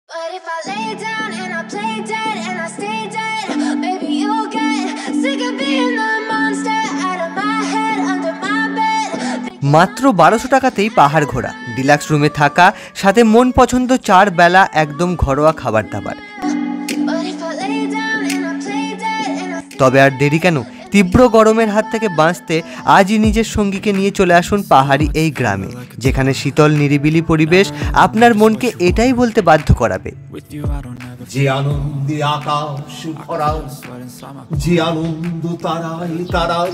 But if I lay down and I play dead and I stay dead, baby you'll get sick of being the monster out of my head, under my bed. মাত্র 1200 টাকাতেই পাহাড় ঘোরা, deluxe রুমে থাকা, সাথে মন পছন্দ 4 বেলা একদম ঘরোয়া খাবার দাবার। But if I lay down and I play dead and I তবে আর দেরি কেন, তীব্র গরমের হাত থেকে বাঁচতে আজই নিজের সঙ্গীকে নিয়ে চলে আসুন পাহাড়ি এই গ্রামে, যেখানে শীতল নিরিবিলি পরিবেশ আপনার মনকে এটাই বলতে বাধ্য করাবে, যে আনন্দে আকাশ ভরা, যে আনন্দ তারাই তারাই,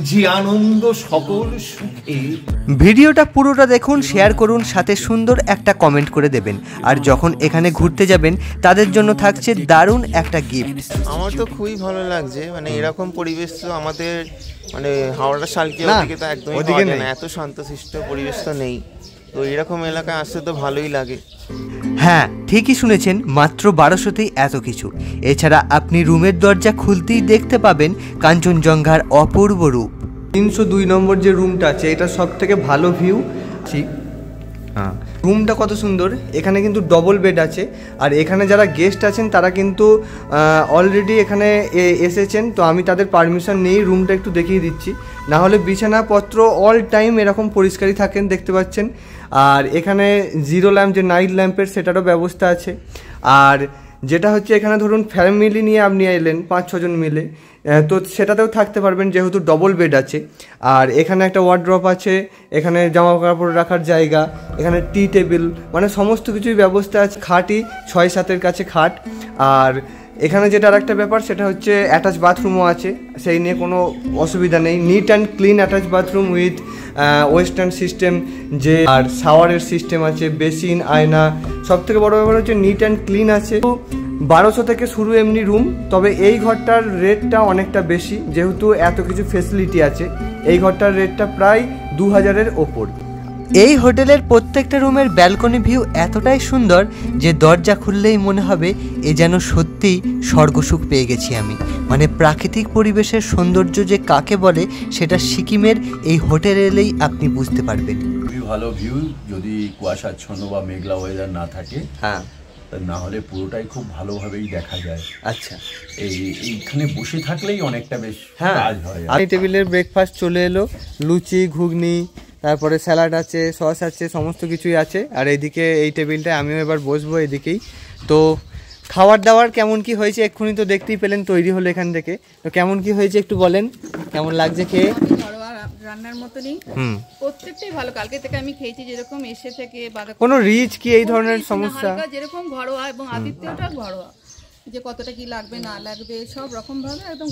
যে আনন্দ সকল সুখে। ভিডিওটা পুরোটা দেখুন, শেয়ার করুন, সাথে সুন্দর একটা কমেন্ট করে দেবেন। আর যখন এখানে ঘুরতে যাবেন তাদের জন্য থাকছে দারুণ একটা গিফট। আমার তো খুবই ভালো লাগছে, মানে এরকম পরিবেশ তো আমাদের মানে হাওড়া শালকিয়া ওদিকে তো একদমই পাওয়া যায় না, এত শান্তশিষ্ট পরিবেশ তো নেই, তো এরকম এলাকায় আসতে তো ভালোই লাগে। হ্যাঁ, ঠিকই শুনেছেন, মাত্র 1200তেই এত কিছু। এছাড়া আপনি রুমের দরজা খুলতেই দেখতে পাবেন কাঞ্চনজঙ্ঘার অপূর্ব রূপ। 302 নম্বর যে রুমটা আছে, এটা সব থেকে ভালো ভিউ। হ্যাঁ, রুমটা কত সুন্দর। এখানে কিন্তু ডবল বেড আছে, আর এখানে যারা গেস্ট আছেন তারা কিন্তু অলরেডি এখানে এসেছেন, তো আমি তাদের পারমিশন নিয়েই রুমটা একটু দেখিয়ে দিচ্ছি। না হলে বিছানাপত্র অল টাইম এরকম পরিষ্কারই থাকেন, দেখতে পাচ্ছেন। আর এখানে জিরো ল্যাম্প, যে নাইট ল্যাম্পের, সেটারও ব্যবস্থা আছে। আর যেটা হচ্ছে, এখানে ধরুন ফ্যামিলি নিয়ে আপনি এলেন 5-6 জন মিলে, তো সেটাতেও থাকতে পারবেন, যেহেতু ডবল বেড আছে। আর এখানে একটা ওয়ার্ড্রপ আছে, এখানে জামা কাপড় রাখার জায়গা, এখানে টি টেবিল, মানে সমস্ত কিছুই ব্যবস্থা আছে। খাটই 6-7-এর কাছে খাট। আর এখানে যেটা আর একটা ব্যাপার, সেটা হচ্ছে অ্যাটাচ বাথরুমও আছে, সেই নিয়ে কোনো অসুবিধা নেই। Neat and clean attach bathroom with western system, যে আর শাওয়ারের সিস্টেম আছে, বেসিন, আয়না। সব থেকে বড় ব্যাপার হচ্ছে নিট অ্যান্ড ক্লিন আছে। 1200 থেকে শুরু এমনি রুম, তবে এই ঘরটার রেটটা অনেকটা বেশি, যেহেতু এত কিছু ফেসিলিটি আছে। এই ঘরটার রেটটা প্রায় 2000-এর ওপর। এই হোটেলের প্রত্যেকটা রুমের ব্যালকনি ভিউ এতটাই সুন্দর যে দরজা খুললেই মনে হবে এ যেন সত্যিই স্বর্গসুখ পেয়ে গেছি আমি। মানে প্রাকৃতিক পরিবেশের সৌন্দর্য যে কাকে বলে, সেটা সিকিমের এই হোটেলে এলেই আপনি বুঝতে পারবেন। খুবই ভালো ভিউ, যদি কুয়াশাচ্ছন্ন বা মেঘলা ওয়েদার না থাকে। হ্যাঁ, না হলে পুরোটাই খুব ভালোভাবেই দেখা যায়। আচ্ছা, এইখানে বসে থাকলেই অনেকটা বেশ কাজ হয়। এই টেবিলের ব্রেকফাস্ট চলে এলো, লুচি, ঘুগনি, তারপরে স্যালাড আছে, সস আছে, সমস্ত কিছুই আছে। আর এইদিকে এই টেবিলটায় আমিও এবার বসবো এদিকেই। তো খাবার দাবার কেমন কি হয়েছে এক্ষুনি তো দেখতেই পেলেন, তৈরি হলো এখান থেকে। তো কেমন কি হয়েছে একটু বলেন, কেমন লাগছে খেয়ে? রান্নার মতনই, প্রত্যেকটাই ভালো। কালকে থেকে আমি খেয়েছি, যেরকম এসে থেকে কোনো রিচ কি এই ধরনের সমস্যা, যেরকম ঘরোয়া, এবং আদিত্যটা ঘরোয়া, যে কতটা কি লাগবে না লাগবে সব রকম ভাবে একদম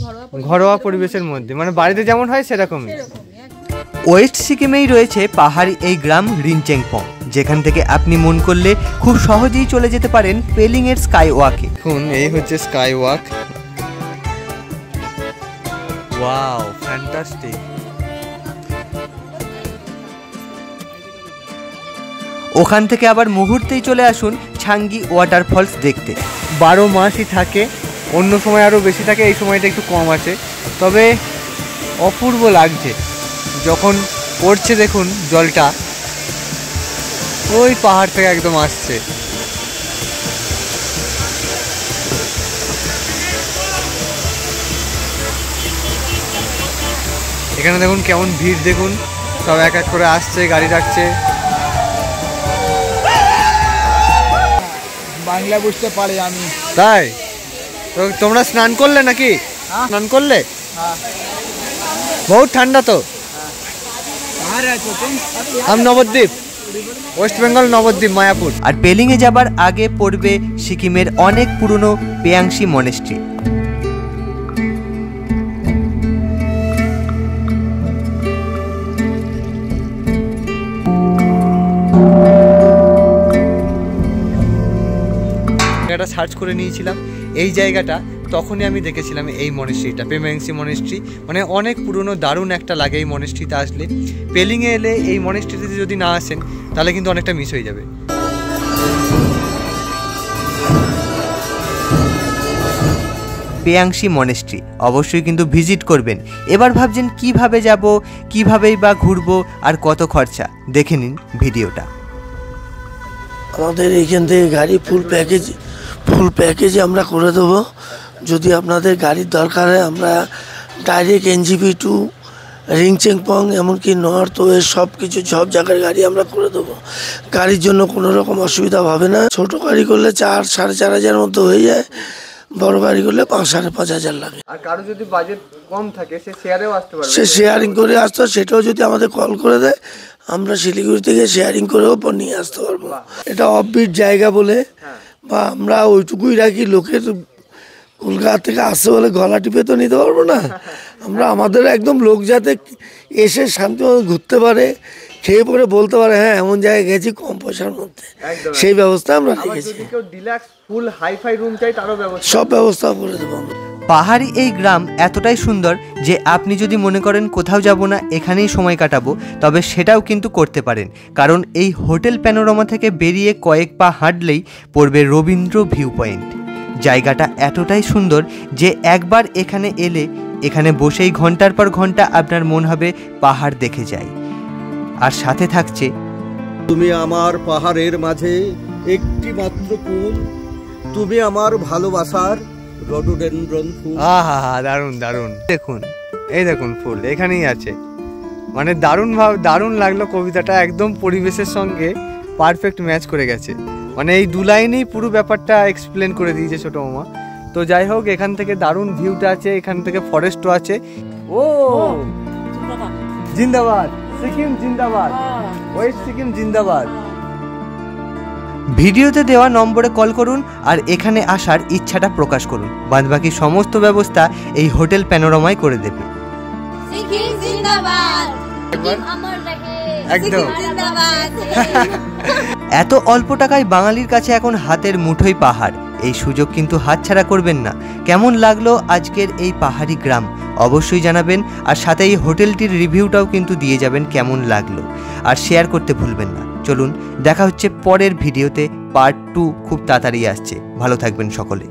ঘরোয়া পরিবেশের মধ্যে, মানে বাড়িতে যেমন হয় সেরকমই। ওয়েস্ট সিকিমেই রয়েছে পাহাড়ি এই গ্রাম রিনচেংপং, যেখান থেকে আপনি মন করলে খুব সহজেই চলে যেতে পারেন পেলিং এর স্কাই ওয়াকে। এখন এই হচ্ছে স্কাই ওয়াক। Wow, fantastic. ওখান থেকে আবার মুহূর্তেই চলে আসুন ছাঙ্গি ওয়াটারফলস দেখতে। 12 মাসই থাকে, অন্য সময় আরও বেশি থাকে, এই সময়টা একটু কম আছে। তবে অপূর্ব লাগছে যখন পড়ছে, দেখুন জলটা ওই পাহাড় থেকে একদম আসছে। এখানে দেখুন কেমন ভিড়, দেখুন সব এক এক করে আসছে, গাড়ি রাখছে। বাংলা বুঝতে পারি আমি, তাই? তো তোমরা স্নান করলে নাকি? স্নান করলে? বহুত ঠান্ডা তো। নবদ্বীপ, ওয়েস্ট বেঙ্গল, নবদ্বীপ, মায়াপুর। আর পেলিংয়ে যাবার আগে পড়বে সিকিমের অনেক পুরনো পেয়াংশি মনেস্ট্রি। জায়গাটা সার্চ করে নিয়েছিলাম, এই জায়গাটা তখনই আমি দেখেছিলাম এই মনেস্ট্রিটা, পেমেংসি মনেস্ট্রি। মানে অনেক পুরনো, দারুণ একটা লাগে এই মনেস্ট্রিতে আসলে। পেলিংয়ে এলে এই মনেস্ট্রিতে যদি না আসেন তাহলে কিন্তু অনেকটা মিস হয়ে যাবে। পেয়াংশি মনেস্ট্রি অবশ্যই কিন্তু ভিজিট করবেন। এবার ভাবছেন কিভাবে যাব, কিভাবেই বা ঘুরবো, আর কত খরচা, দেখে নিন ভিডিওটা। আমাদের এইখান থেকে গাড়ি ফুল প্যাকেজে আমরা করে দেবো। যদি আপনাদের গাড়ির দরকার হয় আমরা ডাইরেক্ট এনজিপি টু রিংচেংপং এমনকি নর্থ ওয়েস্ট সব জায়গার গাড়ি আমরা করে দেবো। গাড়ির জন্য কোনো রকম অসুবিধা হবে না। ছোট গাড়ি করলে 4-4.5 মধ্যে হয়ে যায়, বড় গাড়ি করলে 5-5.5 লাগে। আর কারো যদি বাজেট কম থাকে সে শেয়ারেও আসতে পারবে, সে শেয়ারিং করে আসতে, সেটাও যদি আমাদের কল করে দেয় আমরা শিলিগুড়ি থেকে শেয়ারিং করেও নিয়ে আসতে পারবো। এটা অফবিট জায়গা বলে বা আমরা ওইটুকুই রাখি, লোকের কলকাতা থেকে আসছে বলে গলা টিপে তো নিতে পারবো না। আমরা আমাদের একদম লোক যাতে এসে শান্তিমতো ঘুরতে পারে, খেয়ে পরে বলতে পারে হ্যাঁ এমন জায়গায় গেছি কম পয়সার মধ্যে, সেই ব্যবস্থা আমরা রেখেছি। ফুল হাইফাই রুম চাই তারও ব্যবস্থা, সব ব্যবস্থা করে দেবো। পাহাড়ি এই গ্রাম এতটাই সুন্দর যে আপনি যদি মনে করেন কোথাও যাব না, এখানেই সময় কাটাবো, তবে সেটাও কিন্তু করতে পারেন। কারণ এই হোটেল প্যানোরামা থেকে বেরিয়ে কয়েক পা হাঁটলেই পড়বে রবীন্দ্র ভিউ পয়েন্ট। জায়গাটা এতটাই সুন্দর যে একবার এখানে এলে এখানে বসেই ঘন্টার পর ঘন্টা আপনার মন হবে পাহাড় দেখে যায়। আর সাথে থাকছে তুমি আমার পাহাড়ের মাঝে একটি মাত্র ফুল, তুমি আমার ভালোবাসার রডোডেনড্রন ফুল। আহা দারুণ দারুণ, দেখুন এই দেখুন ফুল এখানেই আছে। মানে দারুণ লাগলো কবিতাটা, একদম পরিবেশের সঙ্গে পারফেক্ট ম্যাচ করে গেছে। মানে এই 2 লাইনেই পুরো ব্যাপারটা এক্সপ্লেন করে দিয়েছে ছোট মামা। তো যাই হোক, এখান থেকে দারুণ ভিউটা আছে, এখান থেকে ফরেস্টও আছে। ও জিন্দাবাদ সিকিম, জিন্দাবাদ ওয়েস্ট সিকিম, জিন্দাবাদ। ভিডিওতে দেওয়া নম্বরে কল করুন আর এখানে আসার ইচ্ছাটা প্রকাশ করুন। বাদবাকি সমস্ত ব্যবস্থা এই হোটেল প্যানোরামায় করে দেবে। সিকিম জিন্দাবাদ, সিকিম অমর রহে, সিকিম জিন্দাবাদ। এত অল্প টাকায় বাঙালির কাছে এখন হাতের মুঠোই পাহাড়, এই সুযোগ কিন্তু হাতছাড়া করবেন না। কেমন লাগলো আজকের এই পাহাড়ি গ্রাম অবশ্যই জানাবেন, আর সাথে এই হোটেলটির রিভিউটাও কিন্তু দিয়ে যাবেন কেমন লাগলো, আর শেয়ার করতে ভুলবেন না। চলুন দেখা হচ্ছে পরের ভিডিওতে, পার্ট 2 খুব তাড়াতাড়ি আসছে। ভালো থাকবেন সকলে।